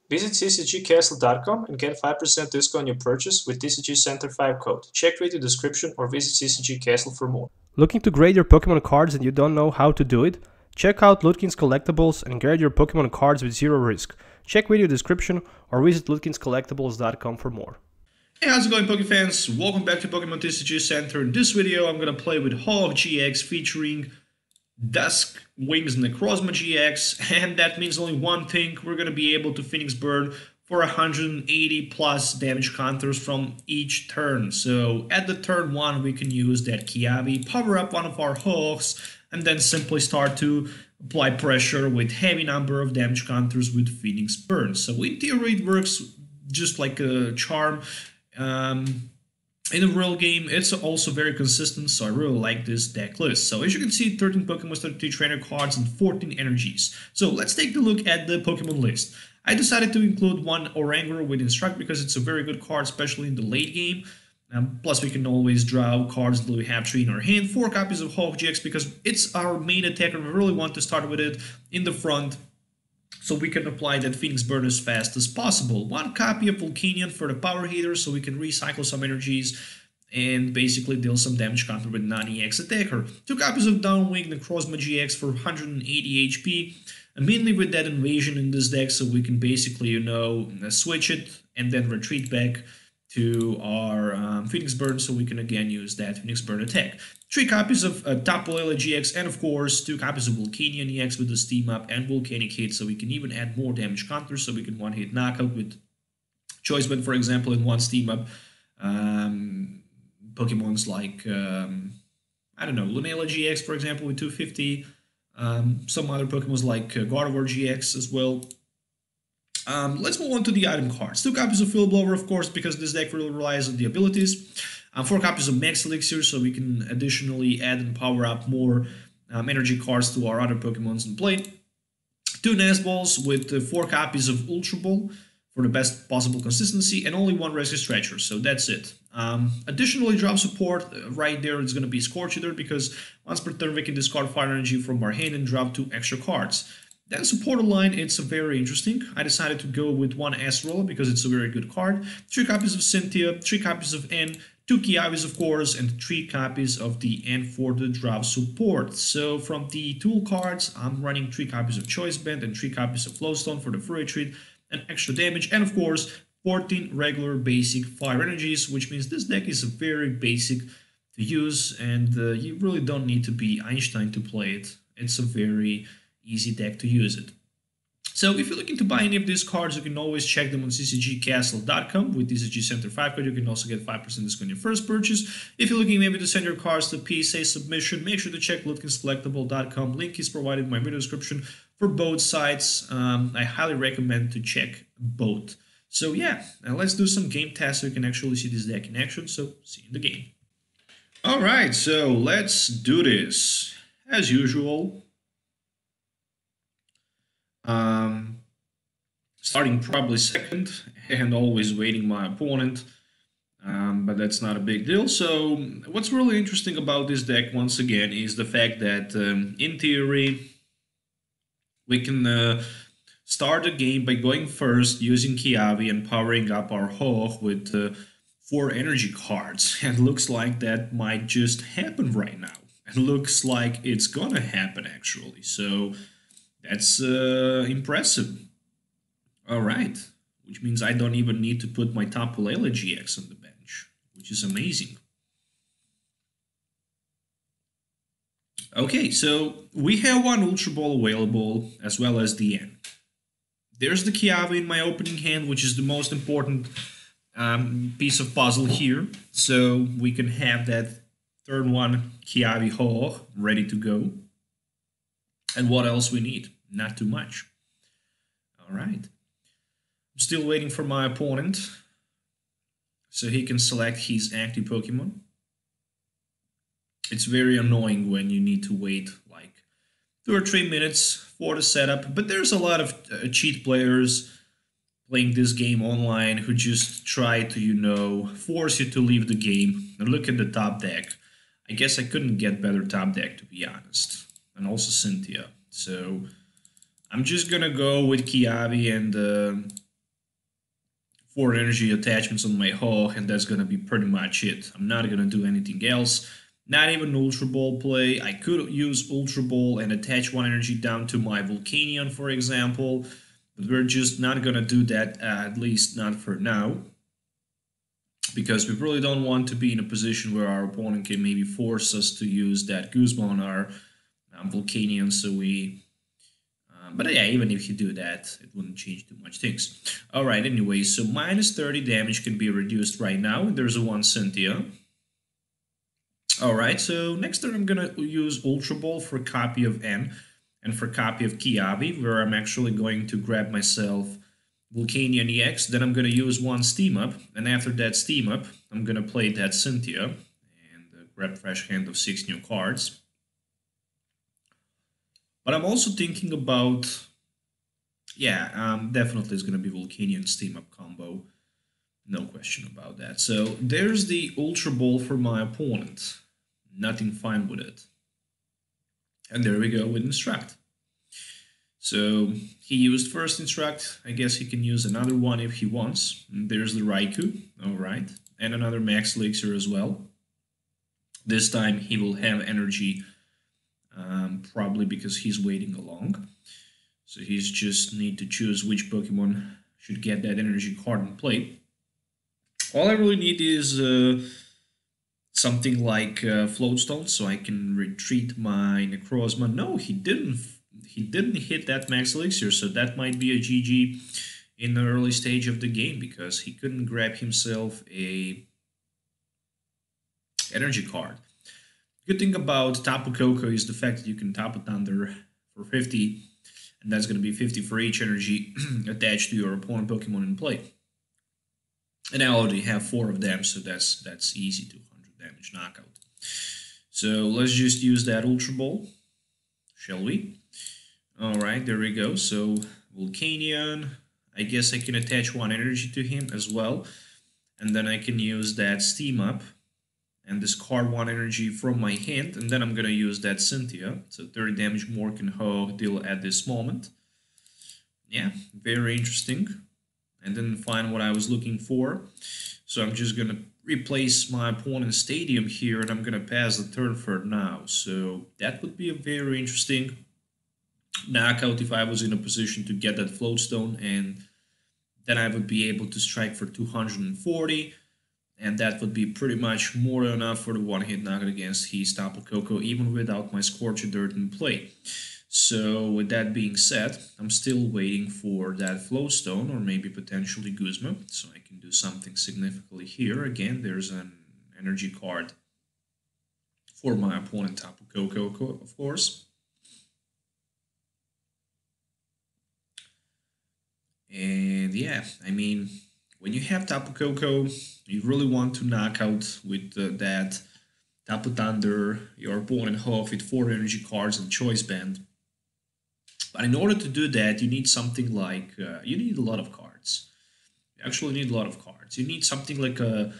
Visit TCGCastle.com and get 5% discount on your purchase with TCG Center 5 code. Check video description or visit TCG Castle for more. Looking to grade your Pokemon cards and you don't know how to do it? Check out Ludkins Collectables and grade your Pokemon cards with zero risk. Check video description or visit LudkinsCollectables.com for more. Hey, how's it going, Poke fans? Welcome back to Pokemon TCG Center. In this video, I'm gonna play with Hawk GX featuring Dusk Wings Necrozma GX, and that means only one thing: we're gonna be able to Phoenix Burn for 180 plus damage counters from each turn. So at the turn 1, we can use that Kiavi, power up one of our Hawks, and then simply start to apply pressure with heavy number of damage counters with Phoenix Burn. So in theory, it works just like a charm. In the real game, it's also very consistent, so I really like this deck list. So as you can see, 13 Pokemon, 33 trainer cards, and 14 energies. So let's take a look at the Pokemon list. I decided to include one Oranger with Instruct because it's a very good card, especially in the late game. Plus, we can always draw cards that we have 3 in our hand. 4 copies of Hawk GX because it's our main attacker. We really want to start with it in the front, so we can apply that Phoenix Burn as fast as possible. 1 copy of Volcanion for the power heater, so we can recycle some energies and basically deal some damage counter with non-EX attacker. 2 copies of Downwing Necrozma GX for 180 HP, mainly with that invasion in this deck, so we can basically, switch it and then retreat back to our Phoenix Burn, so we can again use that Phoenix Burn attack. 3 copies of Tapu Lele GX, and of course 2 copies of Volcanion EX with the Steam Up and Volcanic Hit, so we can even add more damage counters, so we can one-hit knockout with Choice Band, for example, in 1 Steam Up. Pokemons like, Lunala GX, for example, with 250. Some other Pokemons like Gardevoir GX as well. Let's move on to the item cards. 2 copies of Field Blower, of course, because this deck really relies on the abilities. 4 copies of Max Elixir, so we can additionally add and power up more energy cards to our other Pokemons in play. 2 Nest with 4 copies of Ultra Ball for the best possible consistency, and only 1 Rescue Stretcher, so that's it. Additionally, drop support right there is going to be Scorch Eater, because once per turn we can discard fire energy from our hand and drop 2 extra cards. Then supporter line, it's very interesting. I decided to go with 1 Astrola because it's a very good card. 3 copies of Cynthia, 3 copies of N, 2 Kiavis, of course, and 3 copies of the N for the drop support. So from the tool cards, I'm running 3 copies of Choice Band and 3 copies of Flowstone for the free retreat and extra damage, and of course 14 regular basic fire energies, which means this deck is very basic to use, and you really don't need to be Einstein to play it. It's a very easy deck to use it. So if you're looking to buy any of these cards, you can always check them on ccgcastle.com with TCG Center 5 code. You can also get 5% discount on your first purchase. If you're looking maybe to send your cards to PSA submission, make sure to check LudkinsCollectables.com. Link is provided in my video description for both sites. I highly recommend to check both. So yeah, now let's do some game tests so you can actually see this deck in action. So see you in the game. Alright, so let's do this. As usual, starting probably second and always waiting my opponent, but that's not a big deal. So what's really interesting about this deck, once again, is the fact that in theory we can start the game by going first using Kiavi and powering up our Hawk with 4 energy cards, and looks like that might just happen right now. It looks like it's gonna happen actually, so that's impressive. Alright, which means I don't even need to put my Tapu Lele GX on the bench, which is amazing. Okay, so we have 1 Ultra Ball available, as well as the N. There's the Kiavi in my opening hand, which is the most important piece of puzzle here. So we can have that turn 1 Kiavi Hawk ready to go. And what else we need? Not too much. Alright. I'm still waiting for my opponent, so he can select his active Pokemon. It's very annoying when you need to wait like 2 or 3 minutes for the setup, but there's a lot of cheat players playing this game online who just try to, force you to leave the game. And look at the top deck. I guess I couldn't get better top deck, to be honest. And also Cynthia. So I'm just gonna go with Kiavi and 4 energy attachments on my Hawk, and that's gonna be pretty much it. I'm not gonna do anything else. Not even Ultra Ball play. I could use Ultra Ball and attach 1 energy down to my Volcanion, for example, but we're just not gonna do that, at least not for now, because we really don't want to be in a position where our opponent can maybe force us to use that Guzma on our Volcanion, so we... but yeah, even if you do that, it wouldn't change too much things. Alright, anyway, so minus 30 damage can be reduced right now. There's a 1 Cynthia. Alright, so next turn I'm gonna use Ultra Ball for copy of N and for copy of Kiabi, where I'm actually going to grab myself Volcanion EX. Then I'm gonna use 1 Steam Up, and after that Steam Up, I'm gonna play that Cynthia and grab fresh hand of 6 new cards. But I'm also thinking about, yeah, definitely it's gonna be Volcanion Steam Up combo. No question about that. So there's the Ultra Ball for my opponent. Nothing fine with it. And there we go with Instruct. So he used first Instruct. I guess he can use another one if he wants. And there's the Raikou. Alright. And another Max Elixir as well. This time he will have energy, probably because he's waiting along. So he's just need to choose which Pokemon should get that energy card in play. All I really need is something like Floatstone, so I can retreat my Necrozma. No, he didn't hit that Max Elixir, so that might be a GG in the early stage of the game, because he couldn't grab himself a energy card. Good thing about Tapu Koko is the fact that you can Tapu Thunder for 50, and that's going to be 50 for each energy attached to your opponent Pokemon in play. And I already have 4 of them, so that's easy, 200 damage knockout. So let's just use that Ultra Ball, shall we? Alright, there we go. So Volcanion, I guess I can attach 1 energy to him as well. And then I can use that Steam Up and discard 1 energy from my hand. And then I'm going to use that Cynthia. So 30 damage more can Ho deal at this moment. Yeah, very interesting. And didn't find what I was looking for. So I'm just going to replace my opponent's stadium here, and I'm going to pass the turn for now. So that would be a very interesting knockout if I was in a position to get that Floatstone, and then I would be able to strike for 240, and that would be pretty much more than enough for the one-hit knockout against his Tapu Koko, even without my Scorcher Dirt in play. So with that being said, I'm still waiting for that Flowstone, or maybe potentially Guzma, so I can do something significantly here. Again, there's an energy card for my opponent Tapu Koko, of course. And yeah, I mean, when you have Tapu Koko, you really want to knock out with that Tapu Thunder your opponent Hawk with 4 energy cards and Choice Band. But in order to do that, you need something like, you need a lot of cards. You actually need a lot of cards. You need something like a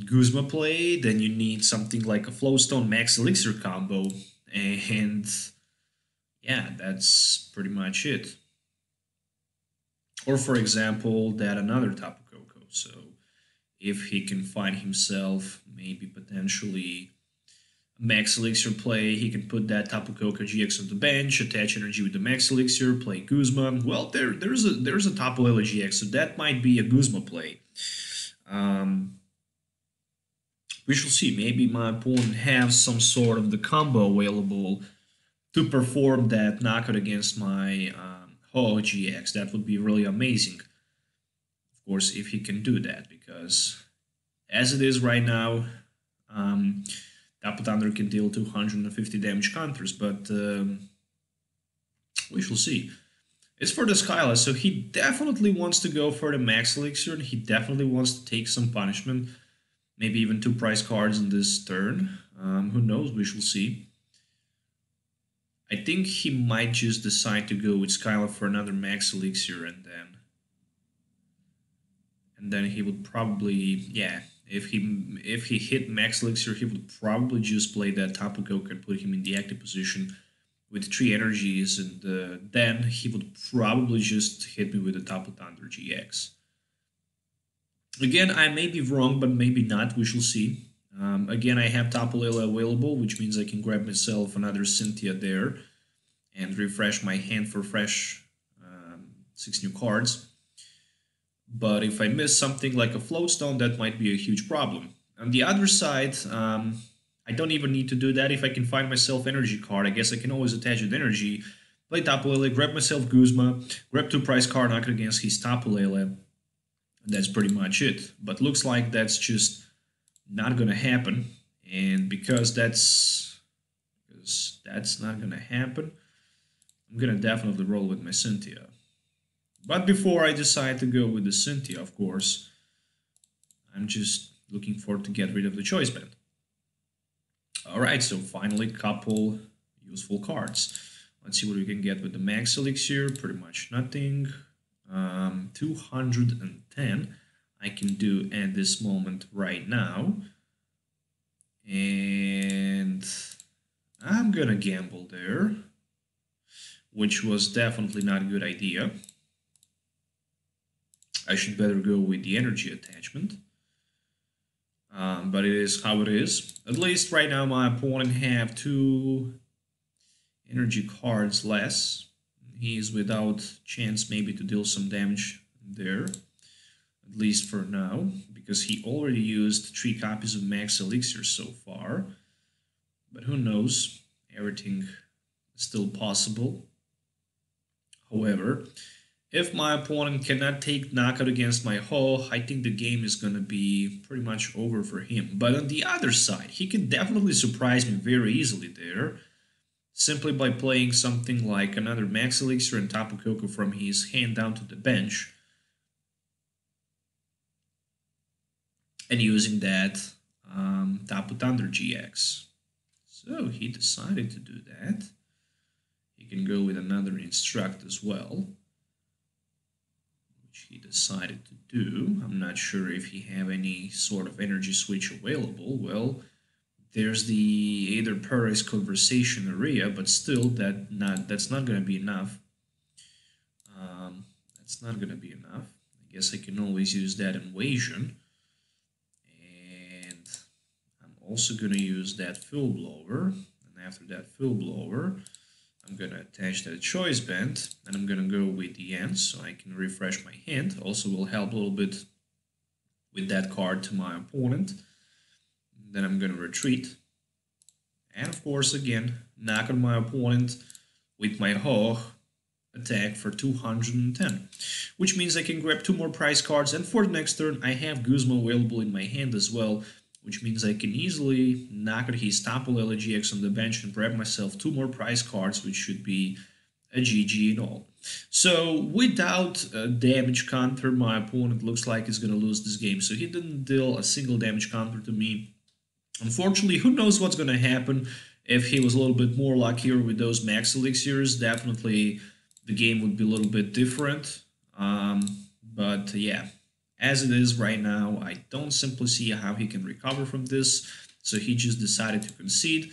Guzma play, then you need something like a Flowstone Max Elixir combo, and yeah, that's pretty much it. Or for example, that another Tapu Koko. So if he can find himself maybe potentially Max Elixir play, he can put that Tapu Koko GX on the bench, attach energy with the Max Elixir, play Guzma. Well, there's a Tapu Lele GX, so that might be a Guzma play. We shall see. Maybe my opponent has some sort of the combo available to perform that knockout against my Ho GX. That would be really amazing. Of course, if he can do that, because as it is right now, Tapu Thunder can deal 250 damage counters, but we shall see. It's for the Skyla, so he definitely wants to go for the Max Elixir, and he definitely wants to take some punishment. Maybe even 2 prize cards in this turn. Who knows, we shall see. I think he might just decide to go with Skyla for another Max Elixir, and then he would probably, yeah, if he hit Max Elixir, he would probably just play that Tapu Koko and put him in the active position with 3 energies, and then he would probably just hit me with the Tapu Thunder GX. Again, I may be wrong, but maybe not. We shall see. Again, I have Tapu Lele available, which means I can grab myself another Cynthia there and refresh my hand for fresh 6 new cards. But if I miss something like a Floatstone, that might be a huge problem. On the other side, I don't even need to do that. If I can find myself energy card, I guess I can always attach it energy, play Tapu Lele, grab myself Guzma, grab 2 price card, knock it against his Tapu Lele. That's pretty much it. But looks like that's just not gonna happen. And because that's not gonna happen, I'm gonna definitely roll with my Cynthia. But before I decide to go with the Cynthia, of course, I'm just looking forward to get rid of the choice band. Alright, so finally couple useful cards. Let's see what we can get with the max elixir. Pretty much nothing. 210 I can do at this moment right now. And I'm gonna gamble there, which was definitely not a good idea. I should better go with the energy attachment. But it is how it is. At least right now my opponent have 2 energy cards less. He is without chance maybe to deal some damage there. At least for now. Because he already used 3 copies of max elixir so far. But who knows? Everything is still possible. However, if my opponent cannot take knockout against my Ho, I think the game is going to be pretty much over for him. But on the other side, he can definitely surprise me very easily there, simply by playing something like another Max Elixir and Tapu Koko from his hand down to the bench, and using that Tapu Thunder GX. So he decided to do that. He can go with another Instruct as well, which he decided to do. I'm not sure if he have any sort of energy switch available. Well, there's the either Paris Conversation area, but still that's not going to be enough. That's not going to be enough. I guess I can always use that Invasion. And I'm also going to use that Full Blower. And after that Full Blower, I'm going to attach that choice band, and I'm going to go with the end so I can refresh my hand. Also will help a little bit with that card to my opponent. Then I'm going to retreat. And of course, again, knock on my opponent with my Ho attack for 210. Which means I can grab 2 more prize cards, and for the next turn I have Guzma available in my hand as well. Which means I can easily knock out his Tapu Lele GX on the bench and grab myself 2 more prize cards, which should be a GG and all. So without a damage counter, my opponent looks like he's going to lose this game. So he didn't deal a single damage counter to me. Unfortunately, who knows what's going to happen if he was a little bit more luckier with those max elixirs. Definitely the game would be a little bit different. But yeah. As it is right now, I don't simply see how he can recover from this, so he just decided to concede.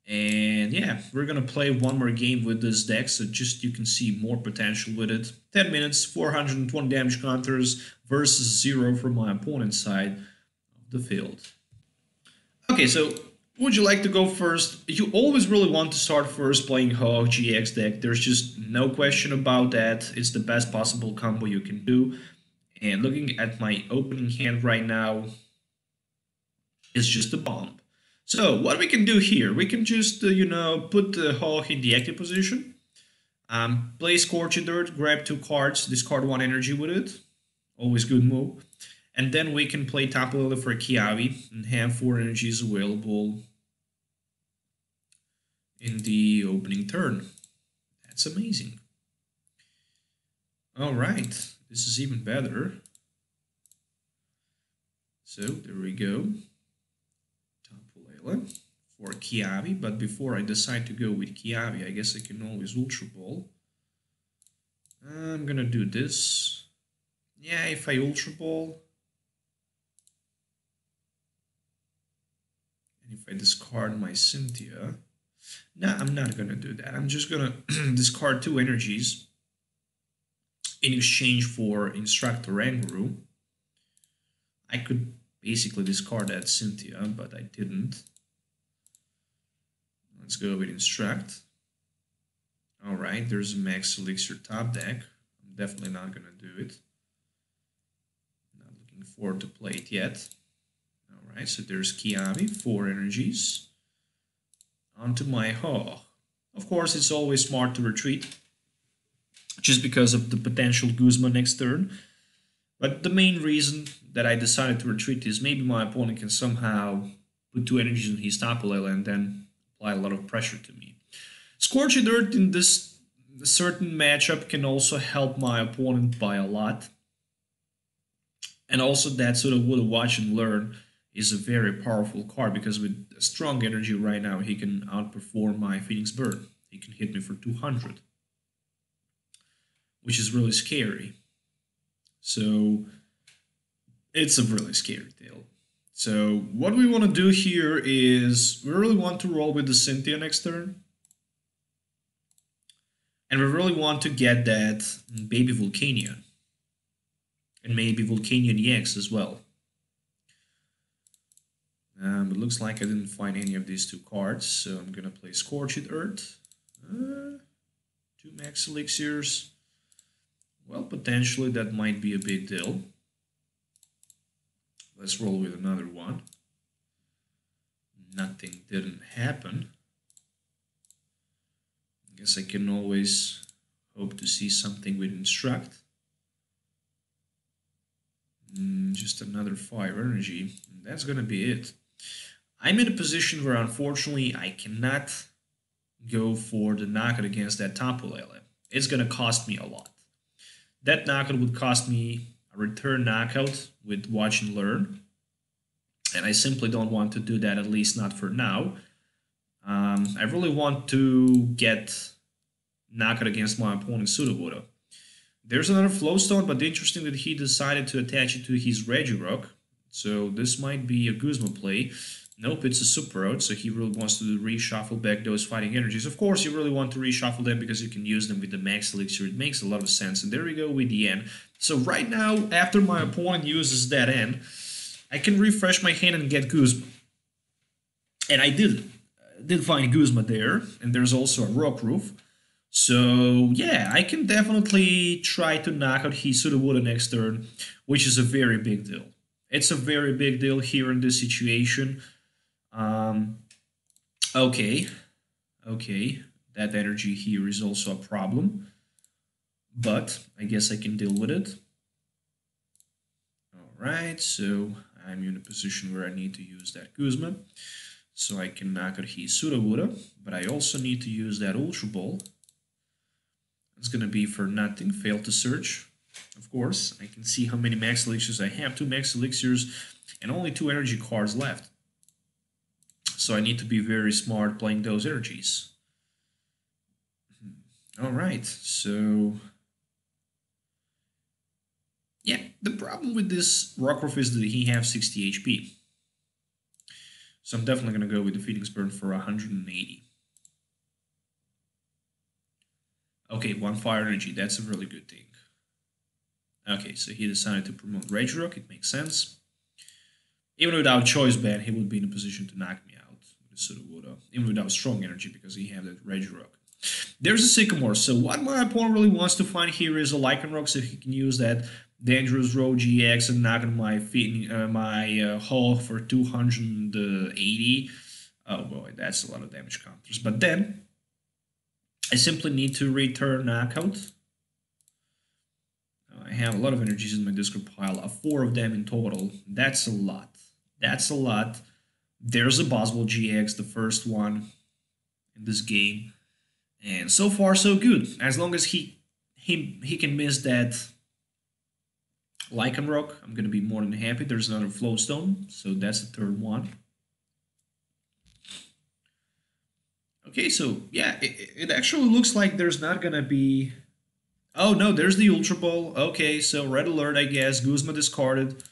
And yeah, we're gonna play one more game with this deck, so just you can see more potential with it. 10 minutes, 420 damage counters versus 0 from my opponent's side of the field. Okay, so would you like to go first? You always really want to start first playing Ho GX deck. There's just no question about that. It's the best possible combo you can do. And looking at my opening hand right now, it's just a bomb. So what we can do here, we can just, put the Ho in the active position. Play Scorched Dirt, grab 2 cards, discard 1 energy with it. Always good move. And then we can play Tapu Lele for Kiavi and have 4 energies available in the opening turn. That's amazing. Alright. This is even better. So there we go. Tapu Lele for Kiavi, but before I decide to go with Kiavi, I guess I can always Ultra Ball. I'm gonna do this. Yeah, if I Ultra Ball, and if I discard my Cynthia, no, I'm not gonna do that. I'm just gonna discard 2 energies in exchange for Instructor Angru. I could basically discard that Cynthia, but I didn't. Let's go with Instruct. Alright, there's a Max Elixir top deck. I'm definitely not going to do it. Not looking forward to play it yet. Alright, so there's Kiami, 4 energies. Onto my Haw. Of course, it's always smart to retreat, just because of the potential Guzma next turn. But the main reason that I decided to retreat is maybe my opponent can somehow put 2 energies in his Tapu Lele and then apply a lot of pressure to me. Scorched Earth in this certain matchup can also help my opponent by a lot. And also that sort of would watch and learn is a very powerful card, because with a strong energy right now he can outperform my Phoenix Burn. He can hit me for 200, which is really scary. So it's a really scary deal. So what we want to do here is we really want to roll with the Cynthia next turn. And we really want to get that baby Volcania. And maybe Volcanion EX as well. It looks like I didn't find any of these 2 cards, so I'm going to play Scorched Earth. 2 Max Elixirs. Well, potentially that might be a big deal. Let's roll with another one. Nothing didn't happen. I guess I can always hope to see something with Instruct. Just another 5 energy. That's gonna be it. I'm in a position where unfortunately I cannot go for the knockout against that Tapu Lele. It's gonna cost me a lot. That knockout would cost me a return knockout with Watch and Learn. And I simply don't want to do that, at least not for now. I really want to get knockout against my opponent Sudowoodo. There's another Flowstone, but interesting that he decided to attach it to his Regirock. So this might be a Guzma play. Nope, it's a Super Out, so he really wants to reshuffle back those fighting energies. Of course, you really want to reshuffle them because you can use them with the Max Elixir. It makes a lot of sense. And there we go with the N. So right now, after my opponent uses that N, I can refresh my hand and get Guzma. And I did find Guzma there, and there's also a Rock Roof. So yeah, I can definitely try to knock out his Sudowoodo next turn, which is a very big deal. It's a very big deal here in this situation. Okay, that energy here is also a problem, but I guess I can deal with it. Alright, so I'm in a position where I need to use that Guzma, so I can knock out his Sudowoodo, but I also need to use that Ultra Ball. It's gonna be for nothing, fail to search. Of course, I can see how many Max Elixirs I have, 2 Max Elixirs and only 2 energy cards left. So I need to be very smart playing those energies. Alright, so yeah, the problem with this Rockruff is that he has 60 HP. So I'm definitely going to go with the Phoenix Burn for 180. Okay, 1 fire energy, that's a really good thing. Okay, so he decided to promote Regirock, it makes sense. Even without Choice Band, he would be in a position to knock me out with Sudowoodo. Even without strong energy, because he has that Regirock. There's a Sycamore, so what my opponent really wants to find here is a Lycanroc, so he can use that Dangerous Road GX and knock on my Hull for 280. Oh boy, that's a lot of damage counters. But then, I simply need to return knockout. I have a lot of energies in my discard pile, 4 of them in total. That's a lot. That's a lot. There's a Boswell GX, the first one in this game. And so far, so good. As long as he can miss that Lycanroc, I'm going to be more than happy. There's another Flowstone, so that's the third one. Okay, so yeah, it actually looks like there's not going to be... Oh no, there's the Ultra Ball. Okay, so Red Alert, I guess. Guzma discarded.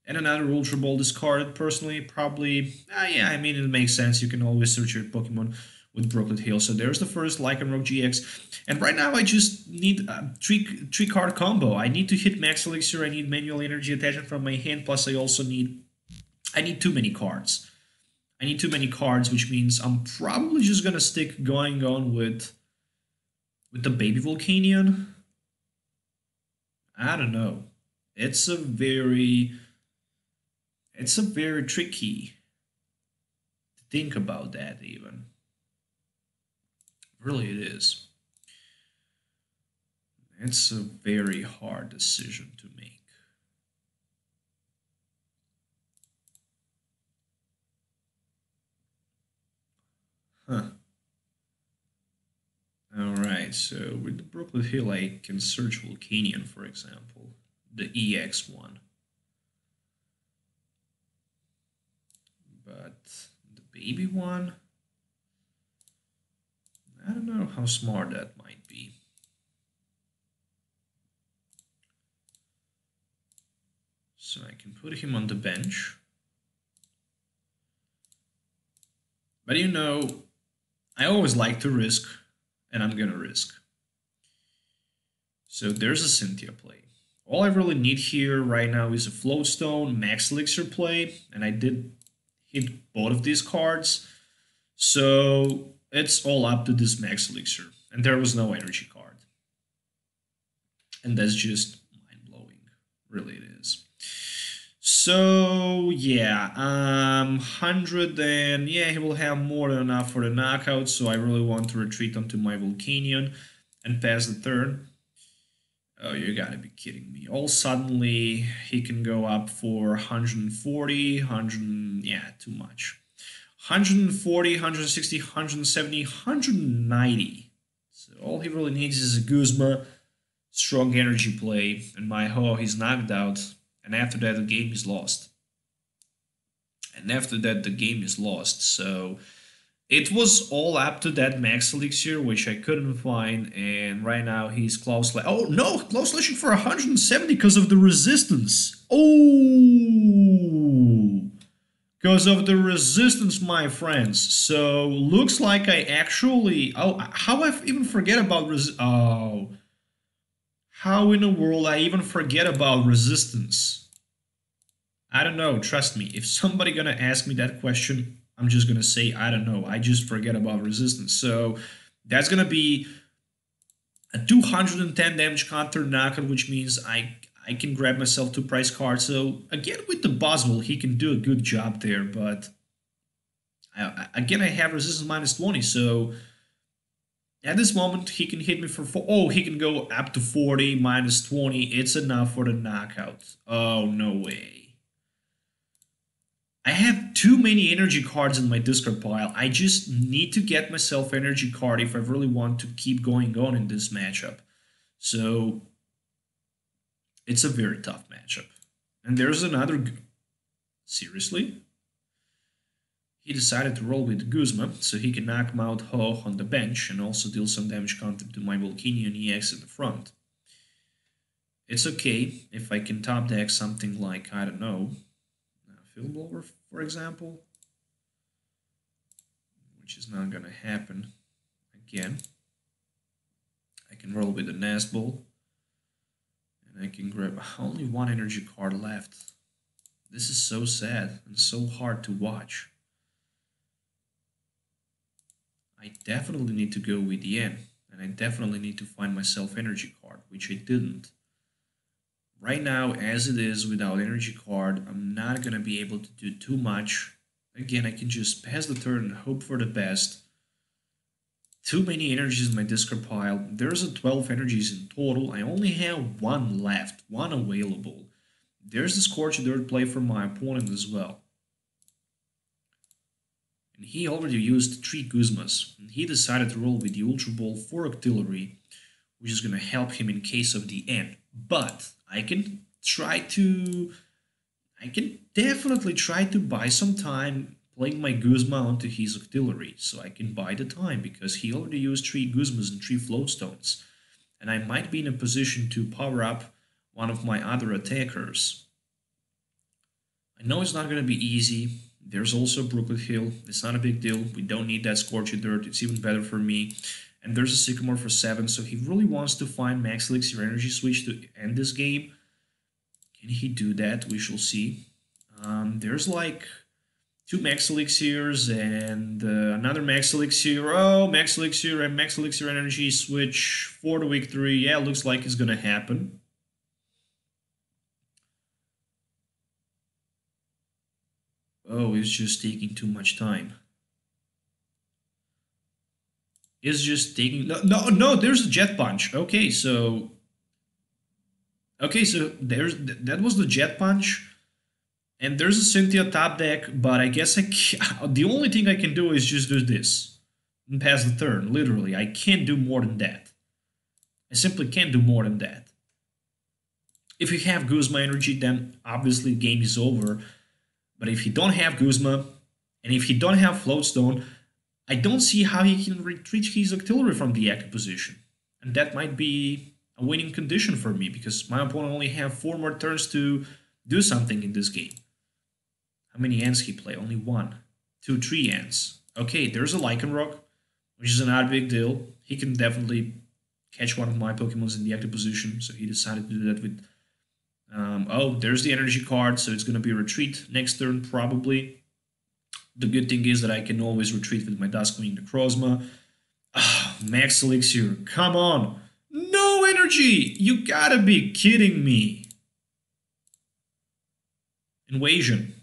And another Ultra Ball discarded. Personally, probably... yeah, I mean, it makes sense. You can always search your Pokemon with Brooklyn Hill. So there's the first Lycanroc GX. And right now I just need a three card combo. I need to hit Max Elixir, I need manual energy attachment from my hand, plus I also need too many cards. I need too many cards, which means I'm probably just gonna stick going on with the Baby Volcanion. I don't know. It's a very tricky to think about that even. Really it is. It's a very hard decision to make. Huh. Alright, so with the Brooklyn Hill, I can search Volcanion, for example. The EX one. But the baby one, I don't know how smart that might be. So I can put him on the bench. But you know, I always like to risk, and I'm gonna risk. So there's a Cynthia play. All I really need here right now is a Floatstone, Max Elixir play, and I did hit both of these cards. So it's all up to this Max Elixir, and there was no energy card. And that's just mind-blowing, really it is. So yeah, 100, and yeah, he will have more than enough for the knockout, so I really want to retreat onto my Volcanion and pass the turn. Oh, you gotta be kidding me. All suddenly, he can go up for 140, 100, yeah, too much. 140, 160, 170, 190. So all he really needs is a Guzma, strong energy play, and my ho, he's knocked out. And after that, the game is lost. So it was all up to that Max Elixir, which I couldn't find. And right now he's close. Oh no, close slashing for 170 because of the resistance. Oh, because of the resistance, my friends. So looks like I actually. Oh, how I even forget about Oh. How in the world I even forget about resistance? I don't know, trust me. If somebody gonna ask me that question, I'm just gonna say, I don't know. I just forget about resistance. So that's gonna be a 210 damage counter knockout, which means I can grab myself 2 price cards. So again, with the Boswell, he can do a good job there. But again, I have resistance minus 20, so at this moment, he can hit me for 4. Oh, he can go up to 40, minus 20. It's enough for the knockout. Oh, no way. I have too many energy cards in my discard pile. I just need to get myself energy card if I really want to keep going on in this matchup. So, it's a very tough matchup. And there's another... Seriously? He decided to roll with Guzma, so he can knock him out Ho on the bench and also deal some damage counter to my Volcanion EX in the front. It's okay if I can top deck something like, I don't know, Field Blower, for example, which is not going to happen again. I can roll with the Nazball, and I can grab only 1 energy card left. This is so sad and so hard to watch. I definitely need to go with Yen, and I definitely need to find myself energy card, which I didn't. Right now, as it is, without energy card, I'm not going to be able to do too much. Again, I can just pass the turn and hope for the best. Too many energies in my discard pile. There's a 12 energies in total. I only have 1 left, 1 available. There's the Scorched Earth play from my opponent as well. And he already used 3 Guzmas, and he decided to roll with the Ultra Ball for Artillery, which is going to help him in case of the end. But I can definitely try to buy some time playing my Guzma onto his Artillery, so I can buy the time, because he already used 3 Guzmas and 3 Floatstones, and I might be in a position to power up one of my other attackers. I know it's not going to be easy. There's also Brookwood Hill. It's not a big deal. We don't need that Scorched Dirt. It's even better for me. And there's a Sycamore for 7, so he really wants to find Max Elixir Energy Switch to end this game. Can he do that? We shall see. There's like 2 Max Elixirs and another Max Elixir. Oh, Max Elixir and Max Elixir Energy Switch for the victory. Yeah, looks like it's gonna happen. Oh, it's just taking too much time. It's just taking... No, there's a Jet Punch. Okay, so there's that was the Jet Punch. And there's a Cynthia top deck, but I guess the only thing I can do is just do this and pass the turn, literally. I can't do more than that. I simply can't do more than that. If you have Guzma energy, then obviously the game is over. But if you don't have Guzma, and if you don't have Floatstone, I don't see how he can retreat his artillery from the active position. And that might be a winning condition for me, because my opponent only have 4 more turns to do something in this game. How many ends he play? Only 1, 2, 3 ends. Okay, there's a Lycanroc, which is not a big deal. He can definitely catch one of my Pokemons in the active position, so he decided to do that with... oh, there's the energy card, so it's going to be a retreat next turn, probably. The good thing is that I can always retreat with my Duskwing Necrozma. Max Elixir, come on! No energy! You gotta be kidding me! Invasion.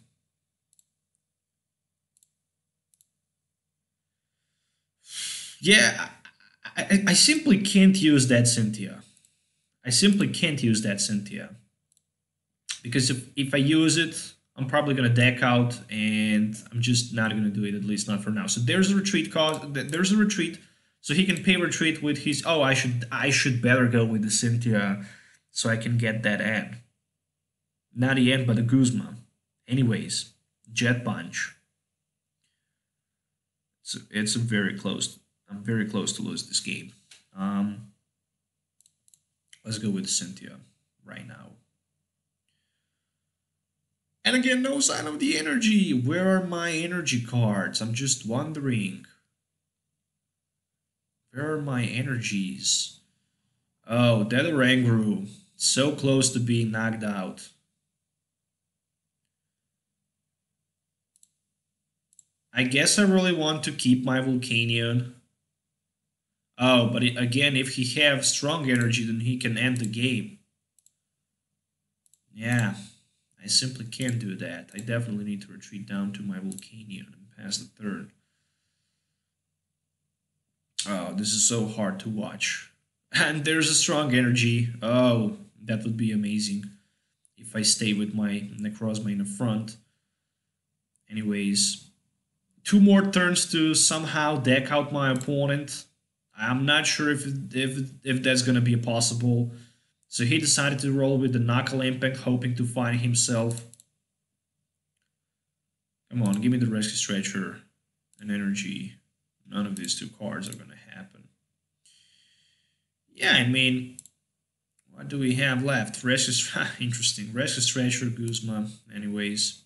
Yeah, I simply can't use that Cynthia. I simply can't use that Cynthia. Because if I use it, I'm probably going to deck out, and I'm just not going to do it, at least not for now. So there's a retreat cost. There's a retreat, so he can pay retreat with his... Oh, I should better go with the Cynthia so I can get that end. Not the end, but the Guzma. Anyways, Jet Punch. So it's a very close... I'm very close to lose this game. Let's go with Cynthia right now. And again, no sign of the energy. Where are my energy cards? I'm just wondering. Where are my energies? Oh, that Oranguru. So close to being knocked out. I guess I really want to keep my Volcanion. Oh, but again, if he has strong energy, then he can end the game. Yeah, I simply can't do that. I definitely need to retreat down to my Volcanion and pass the turn. Oh, this is so hard to watch. And there's a strong energy. Oh, that would be amazing if I stay with my Necrozma in the front. Anyways, 2 more turns to somehow deck out my opponent. I'm not sure if that's going to be possible. So he decided to roll with the Knuckle Impact, hoping to find himself. Come on, give me the Rescue Stretcher and Energy. None of these 2 cards are going to happen. Yeah, I mean, what do we have left? Interesting. Rescue Stretcher, Guzma. Anyways.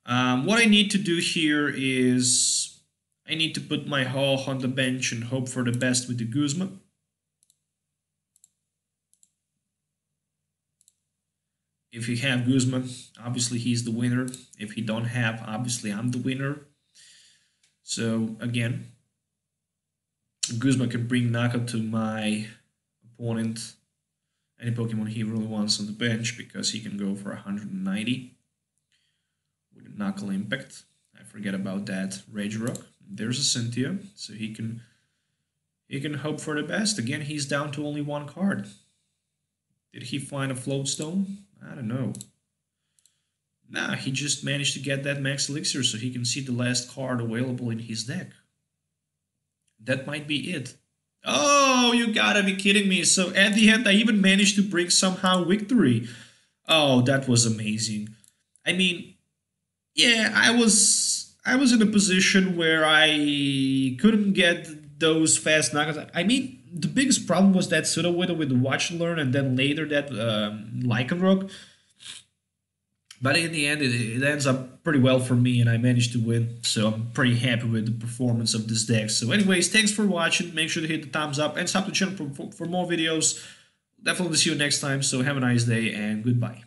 What I need to do here is... I need to put my Hall on the bench and hope for the best with the Guzma. If you have Guzma, obviously he's the winner. If you don't have, obviously I'm the winner. So again, Guzma can bring knockout to my opponent. Any Pokemon he really wants on the bench, because he can go for 190 with a Knuckle Impact. I forget about that Regirock. There's a Cynthia, so he can hope for the best. Again, he's down to only 1 card. Did he find a Floatstone? I don't know. Nah, he just managed to get that Max Elixir so he can see the last card available in his deck. That might be it. Oh, you gotta be kidding me. So at the end, I even managed to bring somehow victory. Oh, that was amazing. I mean, yeah, I was in a position where I couldn't get those fast knockouts. I mean, the biggest problem was that Pseudo Widow with the Watch and Learn, and then later that Lycanroc. But in the end, it ends up pretty well for me, and I managed to win. So I'm pretty happy with the performance of this deck. So anyways, thanks for watching. Make sure to hit the thumbs up and sub to the channel for more videos. Definitely see you next time. So have a nice day and goodbye.